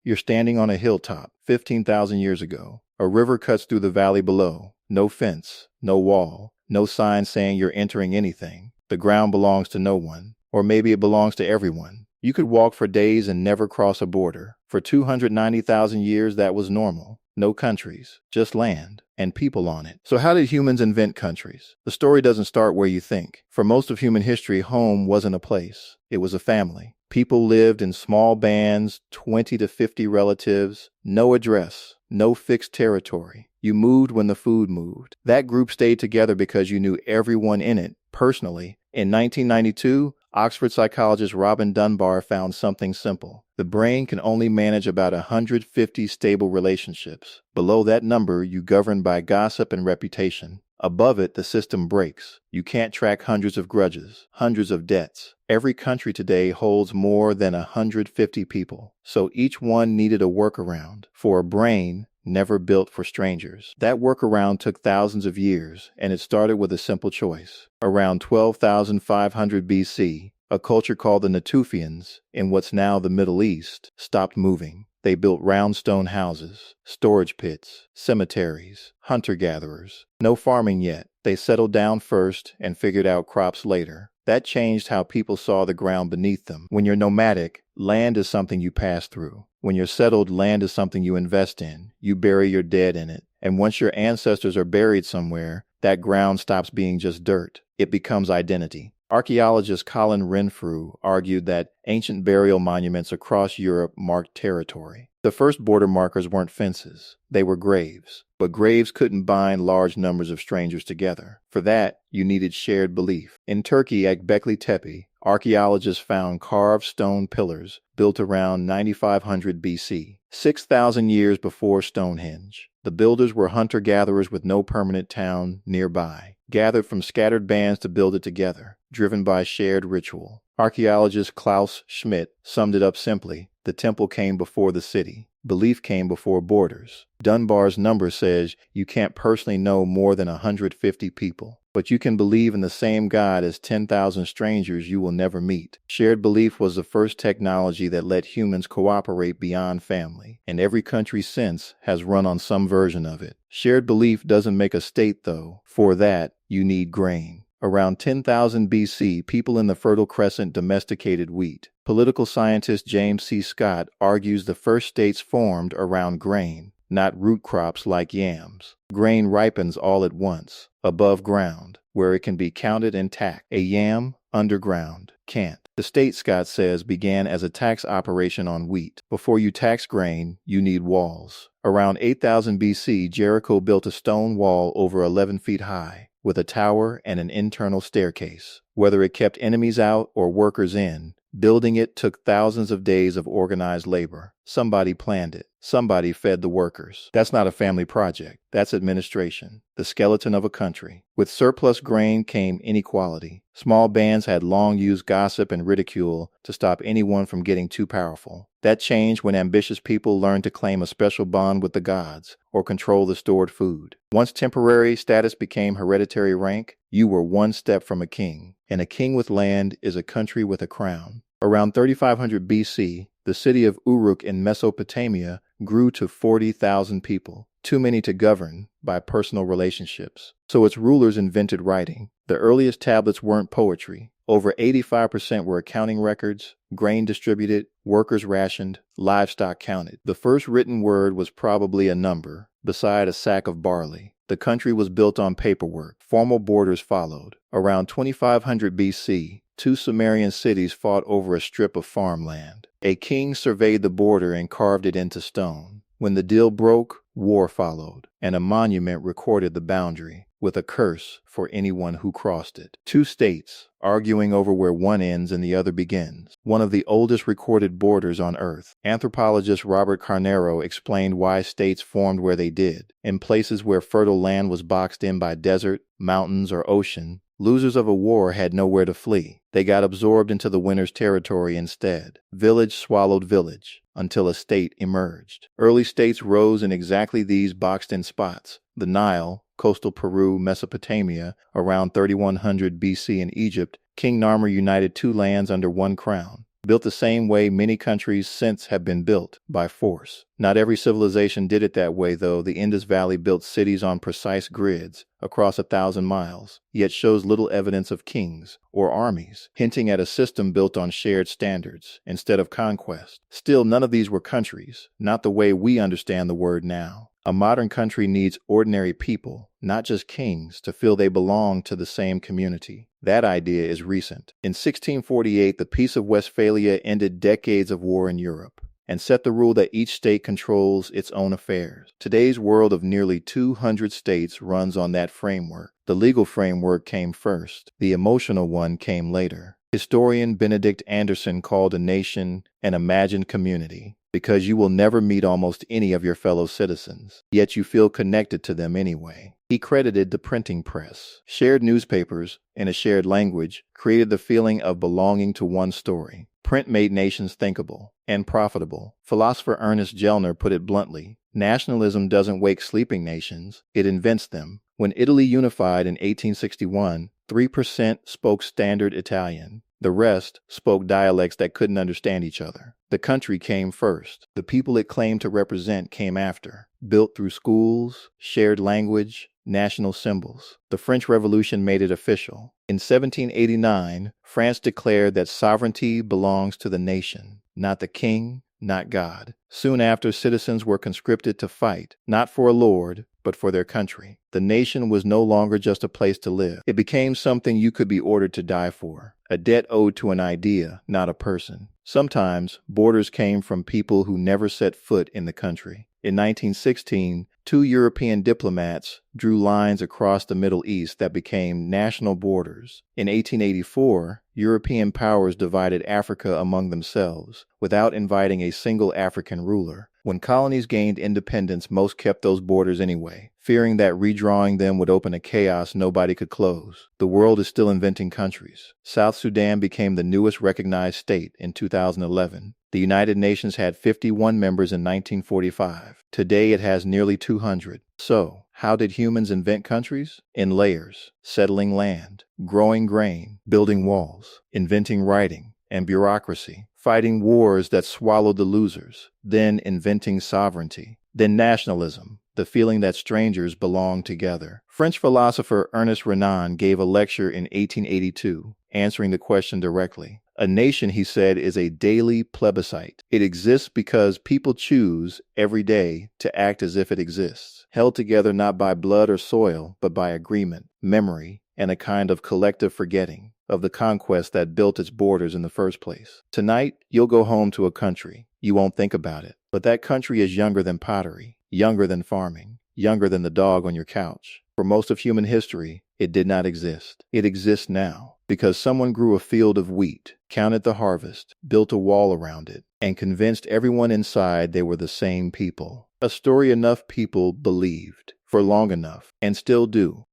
You're standing on a hilltop 15,000 years ago. A river cuts through the valley below. No fence, no wall, no sign saying you're entering anything. The ground belongs to no one. Or maybe it belongs to everyone. You could walk for days and never cross a border. For 290,000 years, that was normal. No countries, just land and people on it. So how did humans invent countries? The story doesn't start where you think. For most of human history, home wasn't a place. It was a family. People lived in small bands, 20 to 50 relatives, no address, no fixed territory. You moved when the food moved. That group stayed together because you knew everyone in it personally. In 1992, Oxford psychologist Robin Dunbar found something simple. The brain can only manage about 150 stable relationships. Below that number, you govern by gossip and reputation. Above it, the system breaks. You can't track hundreds of grudges, hundreds of debts. Every country today holds more than 150 people, so each one needed a workaround. For a brain never built for strangers. That workaround took thousands of years, and it started with a simple choice. Around 12,500 BC, a culture called the Natufians, in what's now the Middle East, stopped moving. They built round stone houses, storage pits, cemeteries, hunter-gatherers. No farming yet. They settled down first and figured out crops later. That changed how people saw the ground beneath them. When you're nomadic, land is something you pass through. When you're settled, land is something you invest in. You bury your dead in it. And once your ancestors are buried somewhere, that ground stops being just dirt. It becomes identity. Archaeologist Colin Renfrew argued that ancient burial monuments across Europe marked territory. The first border markers weren't fences. They were graves. But graves couldn't bind large numbers of strangers together. For that, you needed shared belief. In Turkey at Gobekli Tepe, archaeologists found carved stone pillars built around 9500 BC, 6,000 years before Stonehenge. The builders were hunter-gatherers with no permanent town nearby, gathered from scattered bands to build it together, driven by shared ritual. Archaeologist Klaus Schmidt summed it up simply: the temple came before the city. Belief came before borders. Dunbar's number says you can't personally know more than 150 people, but you can believe in the same God as 10,000 strangers you will never meet. Shared belief was the first technology that let humans cooperate beyond family, and every country since has run on some version of it. Shared belief doesn't make a state, though. For that, you need grain. Around 10,000 BC, people in the Fertile Crescent domesticated wheat. Political scientist James C. Scott argues the first states formed around grain, not root crops like yams. Grain ripens all at once, above ground, where it can be counted and taxed. A yam, underground, can't. The state, Scott says, began as a tax operation on wheat. Before you tax grain, you need walls. Around 8000 BC, Jericho built a stone wall over 11 feet high, with a tower and an internal staircase. Whether it kept enemies out or workers in, building it took thousands of days of organized labor. Somebody planned it. Somebody fed the workers. That's not a family project. That's administration. The skeleton of a country. With surplus grain came inequality. Small bands had long used gossip and ridicule to stop anyone from getting too powerful. That changed when ambitious people learned to claim a special bond with the gods or control the stored food. Once temporary status became hereditary rank, you were one step from a king. And a king with land is a country with a crown. Around 3500 BC, the city of Uruk in Mesopotamia grew to 40,000 people, too many to govern by personal relationships. So its rulers invented writing. The earliest tablets weren't poetry. Over 85% were accounting records, grain distributed, workers rationed, livestock counted. The first written word was probably a number, beside a sack of barley. The country was built on paperwork. Formal borders followed. Around 2500 BC, two Sumerian cities fought over a strip of farmland. A king surveyed the border and carved it into stone. When the deal broke, war followed, and a monument recorded the boundary, with a curse for anyone who crossed it. Two states, arguing over where one ends and the other begins. One of the oldest recorded borders on Earth. Anthropologist Robert Carnero explained why states formed where they did. In places where fertile land was boxed in by desert, mountains, or ocean, losers of a war had nowhere to flee. They got absorbed into the winner's territory instead. Village swallowed village, until a state emerged. Early states rose in exactly these boxed-in spots. The Nile, coastal Peru, Mesopotamia, around 3100 BC in Egypt, King Narmer united two lands under one crown. built the same way many countries since have been built, by force. Not every civilization did it that way, though. The Indus Valley built cities on precise grids across 1,000 miles, yet shows little evidence of kings or armies, hinting at a system built on shared standards instead of conquest. Still, none of these were countries, not the way we understand the word now. A modern country needs ordinary people, not just kings, to feel they belong to the same community. That idea is recent. In 1648, the Peace of Westphalia ended decades of war in Europe and set the rule that each state controls its own affairs. Today's world of nearly 200 states runs on that framework. The legal framework came first. The emotional one came later. Historian Benedict Anderson called a nation an imagined community, because you will never meet almost any of your fellow citizens, yet you feel connected to them anyway. He credited the printing press. Shared newspapers, in a shared language, created the feeling of belonging to one story. Print made nations thinkable and profitable. Philosopher Ernest Gellner put it bluntly, nationalism doesn't wake sleeping nations, it invents them. When Italy unified in 1861, 3% spoke standard Italian. The rest spoke dialects that couldn't understand each other. The country came first. The people it claimed to represent came after, built through schools, shared language, national symbols. The French Revolution made it official. In 1789, France declared that sovereignty belongs to the nation, not the king, not God. Soon after, citizens were conscripted to fight, not for a lord, but for their country. The nation was no longer just a place to live. It became something you could be ordered to die for, a debt owed to an idea, not a person. Sometimes, borders came from people who never set foot in the country. In 1916, 2 European diplomats drew lines across the Middle East that became national borders. In 1884, European powers divided Africa among themselves, without inviting a single African ruler. When colonies gained independence, most kept those borders anyway, fearing that redrawing them would open a chaos nobody could close. The world is still inventing countries. South Sudan became the newest recognized state in 2011. The United Nations had 51 members in 1945. Today it has nearly 200. So, how did humans invent countries? In layers, settling land, growing grain, building walls, inventing writing and bureaucracy, fighting wars that swallowed the losers, then inventing sovereignty, then nationalism, the feeling that strangers belong together. French philosopher Ernest Renan gave a lecture in 1882, answering the question directly. A nation, he said, is a daily plebiscite. It exists because people choose every day to act as if it exists, held together not by blood or soil, but by agreement, memory, and a kind of collective forgetting of the conquest that built its borders in the first place. Tonight, you'll go home to a country. You won't think about it. But that country is younger than pottery, younger than farming, younger than the dog on your couch. For most of human history, it did not exist. It exists now because someone grew a field of wheat, counted the harvest, built a wall around it, and convinced everyone inside they were the same people. A story enough people believed for long enough, and still do,